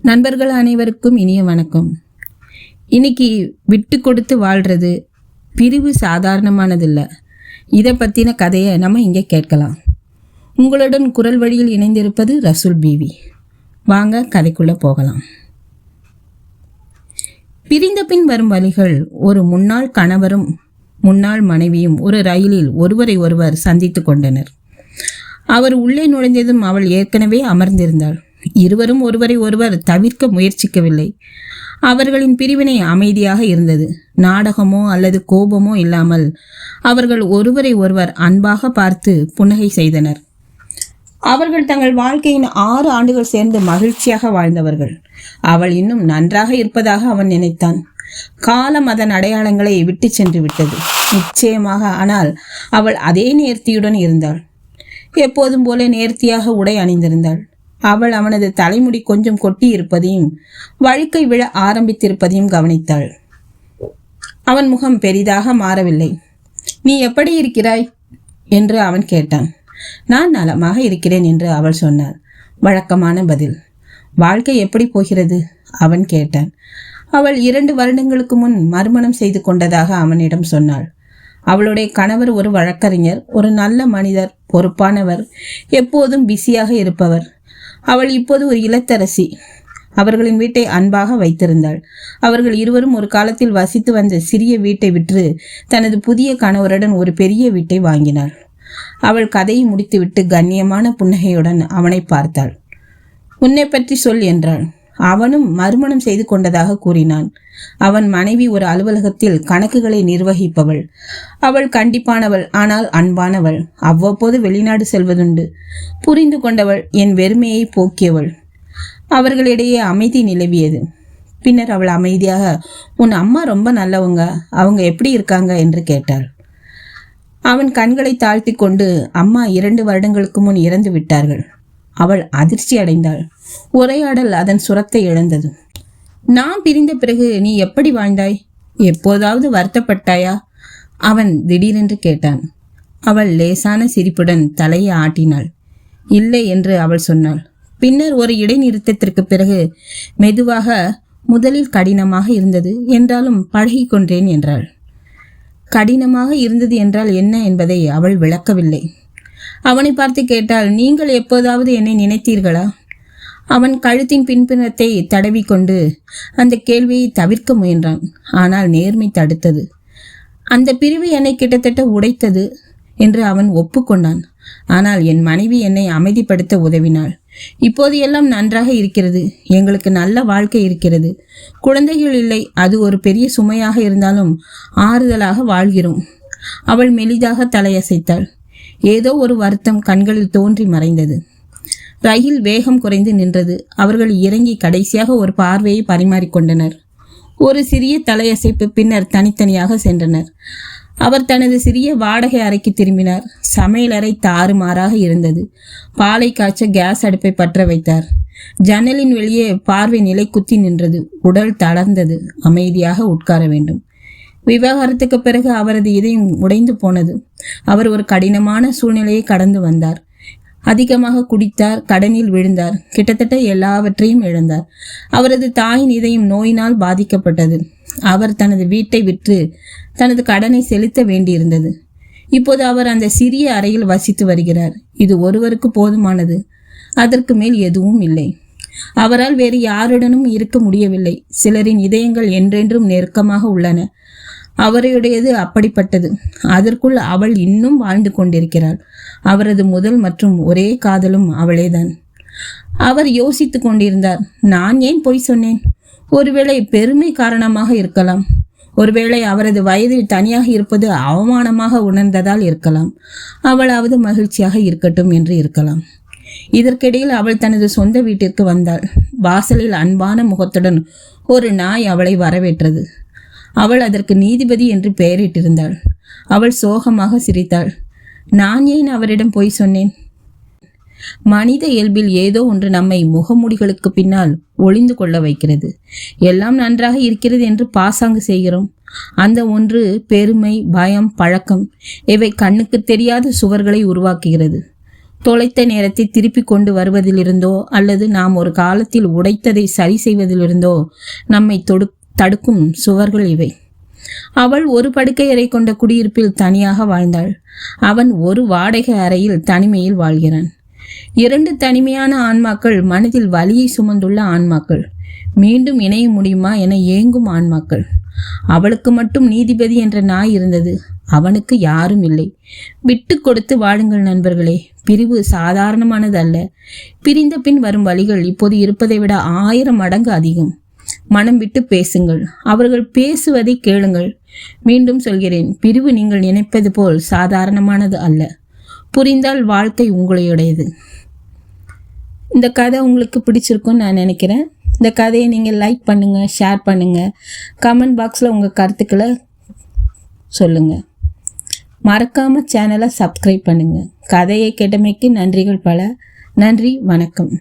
நண்பர்கள் அனைவருக்கும் இனிய வணக்கம். இன்னைக்கு விட்டு கொடுத்து வாழ்கிறது பிரிவு சாதாரணமானதில்லை. இதை பற்றின கதையை நம்ம இங்கே கேட்கலாம். உங்களுடன் குரல் வழியில் இணைந்திருப்பது ரசூல் பிவி. வாங்க கதைக்குள்ளே போகலாம். பிரிந்த பின் வரும் வழிகள். ஒரு முன்னாள் கணவரும் முன்னாள் மனைவியும் ஒரு ரயிலில் ஒருவரை ஒருவர் சந்தித்து கொண்டனர். அவர் உள்ளே நுழைந்ததும் அவள் ஏற்கனவே அமர்ந்திருந்தாள். இருவரும் ஒருவரை ஒருவர் தவிர்க்க முயற்சிக்கவில்லை. அவர்களின் பிரிவினை அமைதியாக இருந்தது. நாடகமோ அல்லது கோபமோ இல்லாமல் அவர்கள் ஒருவரை ஒருவர் அன்பாக பார்த்து புன்னகை செய்தனர். அவர்கள் தங்கள் வாழ்க்கையின் 6 ஆண்டுகள் சேர்ந்து மகிழ்ச்சியாக வாழ்ந்தவர்கள். அவள் இன்னும் நன்றாக இருப்பதாக அவன் நினைத்தான். காலம் அதன் அடையாளங்களை விட்டு சென்று விட்டது, நிச்சயமாக. ஆனால் அவள் அதே நேர்த்தியுடன் இருந்தாள். எப்போதும் போல நேர்த்தியாக உடை அணிந்திருந்தாள். அவள் அவனது தலைமுடி கொஞ்சம் கொட்டி இருப்பதையும் வழுக்கை விழ ஆரம்பித்திருப்பதையும் கவனித்தாள். அவன் முகம் பெரிதாக மாறவில்லை. நீ எப்படி இருக்கிறாய் என்று அவன் கேட்டான். நான் நலமாக இருக்கிறேன் என்று அவள் சொன்னாள். வழக்கமான பதில். வாழ்க்கை எப்படி போகிறது அவன் கேட்டான். அவள் 2 வருடங்களுக்கு முன் மறுமணம் செய்து கொண்டதாக அவனிடம் சொன்னாள். அவளுடைய கணவர் ஒரு வழக்கறிஞர், ஒரு நல்ல மனிதர், பொறுப்பானவர், எப்போதும் பிஸியாக இருப்பவர். அவள் இப்போது ஒரு இல்லத்தரசி. அவர்களின் வீட்டை அன்பாக வைத்திருந்தாள். அவர்கள் இருவரும் ஒரு காலத்தில் வசித்து வந்த சிறிய வீட்டை விற்று தனது புதிய கணவருடன் ஒரு பெரிய வீட்டை வாங்கினாள். அவள் கதையை முடித்துவிட்டு கண்ணியமான புன்னகையுடன் அவனை பார்த்தாள். உன்னை பற்றி சொல் என்றாள். அவனும் மறுமணம் செய்து கொண்டதாக கூறினான். அவன் மனைவி ஒரு அலுவலகத்தில் கணக்குகளை நிர்வகிப்பவள். அவள் கண்டிப்பானவள், ஆனால் அன்பானவள். அவ்வப்போது வெளிநாடு செல்வதுண்டு. புரிந்து கொண்டவள், என் வெறுமையை போக்கியவள். அவர்களிடையே அமைதி நிலவியது. பின்னர் அவள் அமைதியாக, உன் அம்மா ரொம்ப நல்லவங்க, அவங்க எப்படி இருக்காங்க என்று கேட்டாள். அவன் கண்களை தாழ்த்தி கொண்டு, அம்மா 2 வருடங்களுக்கு முன் இறந்து விட்டார்கள். அவள் அதிர்ச்சி அடைந்தாள். உரையாடல் அதன் சுரத்தை இழந்தது. நான் பிரிந்த பிறகு நீ எப்படி வாழ்ந்தாய்? எப்போதாவது வருத்தப்பட்டாயா? அவன் திடீரென்று கேட்டான். அவள் லேசான சிரிப்புடன் தலையை ஆட்டினாள். இல்லை என்று அவள் சொன்னாள். பின்னர் ஒரு இடைநிறுத்தத்திற்கு பிறகு மெதுவாக, முதலில் கடினமாக இருந்தது, என்றாலும் பழகி கொண்டேன் என்றாள். கடினமாக இருந்தது என்றால் என்ன என்பதை அவள் விளக்கவில்லை. அவனை பார்த்து கேட்டாள், நீங்கள் எப்போதாவது என்னை நினைத்தீர்களா? அவன் கழுத்தின் பின்புறத்தை தடவி கொண்டு அந்த கேள்வியை தவிர்க்க முயன்றான். ஆனால் நேர்மை தடுத்தது. அந்த பிரிவு என்னை கிட்டத்தட்ட உடைத்தது என்று அவன் ஒப்புக்கொண்டான். ஆனால் என் மனைவி என்னை அமைதிப்படுத்த உதவினாள். இப்போது எல்லாம் நன்றாக இருக்கிறது. எங்களுக்கு நல்ல வாழ்க்கை இருக்கிறது. குழந்தைகள் இல்லை. அது ஒரு பெரிய சுமையாக இருந்தாலும் ஆறுதலாக வாழ்கிறோம். அவள் மெலிதாக தலையசைத்தாள். ஏதோ ஒரு வருத்தம் கண்களில் தோன்றி மறைந்தது. ரயில் வேகம் குறைந்து நின்றது. அவர்கள் இறங்கி கடைசியாக ஒரு பார்வையை பரிமாறிக்கொண்டனர். ஒரு சிறிய தலையசைப்பு. பின்னர் தனித்தனியாக சென்றனர். அவர் தனது சிறிய வாடகை அறைக்கு திரும்பினார். சமையலறை தாறுமாறாக இருந்தது. பாலை காய்ச்ச கேஸ் அடுப்பை பற்ற வைத்தார். ஜன்னலின் வெளியே பார்வை நிலை குத்தி நின்றது. உடல் தளர்ந்தது. அமைதியாக உட்கார வேண்டும். விவாகரத்துக்கு பிறகு அவரது இதயம் உடைந்து போனது. அவர் ஒரு கடினமான சூழ்நிலையை கடந்து வந்தார். அதிகமாக குடித்தார், கடனில் விழுந்தார், கிட்டத்தட்ட எல்லாவற்றையும் இழந்தார். அவரது தாயின் இதயம் நோயினால் பாதிக்கப்பட்டது. அவர் தனது வீட்டை விற்று தனது கடனை செலுத்த வேண்டியிருந்தது. இப்போது அவர் அந்த சிறிய அறையில் வசித்து வருகிறார். இது ஒருவருக்கு போதுமானது. அதற்கு மேல் எதுவும் இல்லை. அவரால் வேறு யாருடனும் இருக்க முடியவில்லை. சிலரின் இதயங்கள் என்றென்றும் நெருக்கமாக உள்ளன. அவருடையது அப்படிப்பட்டது. அதற்குள் அவள் இன்னும் வாழ்ந்து கொண்டிருக்கிறாள். அவரது முதல் மற்றும் ஒரே காதலும் அவளேதான். அவர் யோசித்து கொண்டிருந்தார். நான் ஏன் பொய் சொன்னேன்? ஒருவேளை பெருமை காரணமாக இருக்கலாம். ஒருவேளை அவரது வயதில் தனியாக இருப்பது அவமானமாக உணர்ந்ததால் இருக்கலாம். அவளாவது மகிழ்ச்சியாக இருக்கட்டும் என்று இருக்கலாம். இதற்கிடையில் அவள் தனது சொந்த வீட்டிற்கு வந்தாள். வாசலில் அன்பான முகத்துடன் ஒரு நாய் அவளை வரவேற்றது. அவள் அதற்கு நீதிபதி என்று பெயரிட்டிருந்தாள். அவள் சோகமாக சிரித்தாள். நான் ஏன் அவரிடம் பொய் சொன்னேன்? மனித இயல்பில் ஏதோ ஒன்று நம்மை முகமூடிகளுக்கு பின்னால் ஒளிந்து கொள்ள வைக்கிறது. எல்லாம் நன்றாக இருக்கிறது என்று பாசாங்கு செய்கிறோம். அந்த ஒன்று பெருமை, பயம், பழக்கம், இவை கண்ணுக்கு தெரியாத சுவர்களை உருவாக்குகிறது. தொலைத்த நேரத்தை திருப்பி கொண்டு வருவதிலிருந்தோ அல்லது நாம் ஒரு காலத்தில் உடைத்ததை சரி செய்வதிலிருந்தோ நம்மை தடுக்கும் சுவர்கள் இவை. அவள் ஒரு படுக்கை அறை கொண்ட குடியிருப்பில் தனியாக வாழ்ந்தாள். அவன் ஒரு வாடகை அறையில் தனிமையில் வாழ்கிறான். 2 தனிமையான ஆன்மாக்கள், மனதில் வலியை சுமந்துள்ள ஆன்மாக்கள், மீண்டும் இணைய முடியுமா என ஏங்கும் ஆன்மாக்கள். அவளுக்கு மட்டும் நீதிபதி என்ற நாய் இருந்தது, அவனுக்கு யாரும் இல்லை. விட்டு கொடுத்து வாழுங்கள் நண்பர்களே. பிரிவு சாதாரணமானது அல்ல. பிரிந்த பின் வரும் வழிகள் இப்போது இருப்பதை விட 1000 மடங்கு அதிகம். மனம் விட்டு பேசுங்கள், அவர்கள் பேசுவதை கேளுங்கள். மீண்டும் சொல்கிறேன், பிரிவு நீங்கள் நினைப்பது போல் சாதாரணமானது அல்ல. புரிந்தால் வாழ்க்கை உங்களுடையது. இந்த கதை உங்களுக்கு பிடிச்சிருக்குன்னு நான் நினைக்கிறேன். இந்த கதையை நீங்கள் லைக் பண்ணுங்கள், ஷேர் பண்ணுங்கள், கமெண்ட் பாக்ஸில் உங்கள் கருத்துக்களை சொல்லுங்கள். மறக்காமல் சேனலை சப்ஸ்கிரைப் பண்ணுங்கள். கதையை கேட்டமைக்கு நன்றிகள் பல. நன்றி, வணக்கம்.